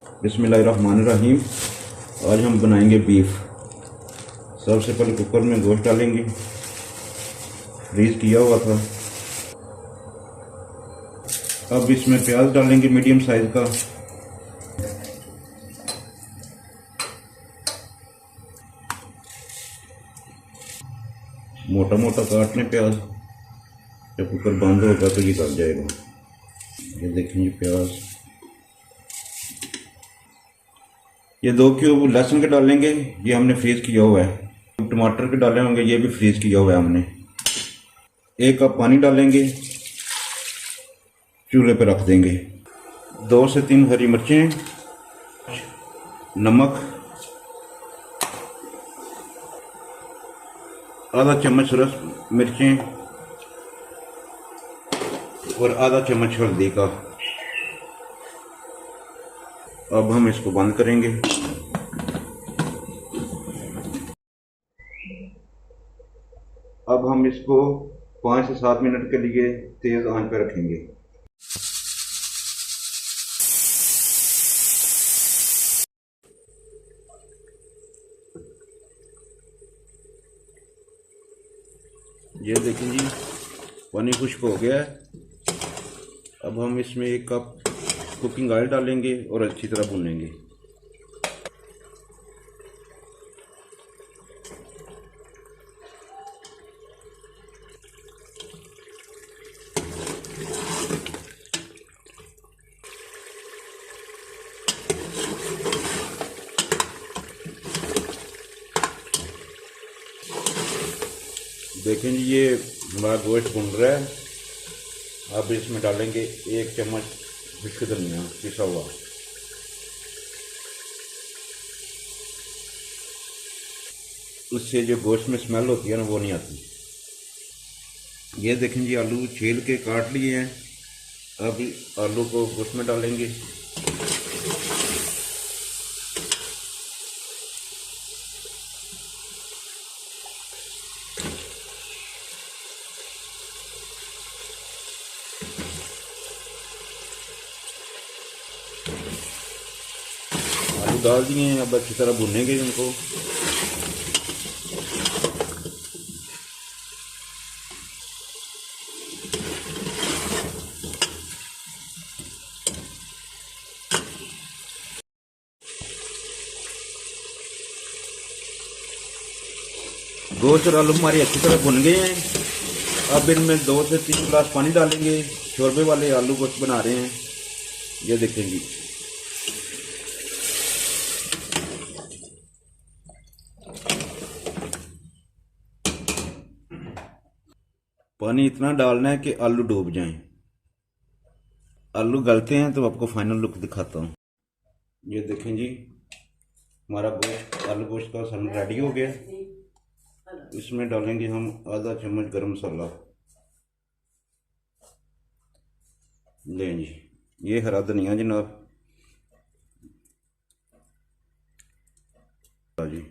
बिस्मिल्लाहिर्रहमानिर्रहीम। आज हम बनाएंगे बीफ। सबसे पहले कुकर में गोश्त डालेंगे, फ्रीज किया हुआ था। अब इसमें प्याज डालेंगे मीडियम साइज का, मोटा मोटा काट लें प्याज। जब कुकर बंद होगा तो ये गल जाएगा। ये देखेंगे प्याज। ये 2 क्यूब लहसुन के डालेंगे, ये हमने फ्रीज किया हुआ है। टमाटर के डाले होंगे, ये भी फ्रीज किया हुआ है हमने। 1 कप पानी डालेंगे, चूल्हे पर रख देंगे। 2 से 3 हरी मिर्चें, नमक, आधा चम्मच रस मिर्चें और आधा चम्मच हल्दी का। अब हम इसको बंद करेंगे। अब हम इसको 5 से 7 मिनट के लिए तेज आंच पर रखेंगे। ये देखें जी, पानी खुश्क हो गया है। अब हम इसमें 1 कप कुकिंग ऑयल डालेंगे और अच्छी तरह भूनेंगे। देखें जी, ये हमारा गोश्त भुन रहा है। अब इसमें डालेंगे 1 चम्मच खुश्क धनिया पिसा हुआ। उससे जो गोश्त में स्मेल होती है ना, वो नहीं आती। ये देखें जी, आलू छील के काट लिए हैं। अब आलू को गोश्त में डालेंगे। आलू डाल दिए हैं, अब अच्छी तरह भुनेंगे इनको। गोश्त और आलू हमारे अच्छी तरह भुन गए हैं। अब इनमें 2 से 3 गिलास पानी डालेंगे। शोरबे वाले आलू गोश्त बना रहे हैं। ये देखेंगे, पानी इतना डालना है कि आलू डूब जाएं। आलू गलते हैं तो आपको फाइनल लुक दिखाता हूँ। ये देखें जी, हमारा गोश्त, आलू गोश्त का सन रेडी हो गया। इसमें डालेंगे हम आधा चम्मच गरम मसाला। लें जी, ये हरा धनिया जनाब जी।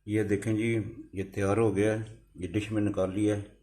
ये देखें जी, ये तैयार हो गया है। ये डिश में निकाल लिया है।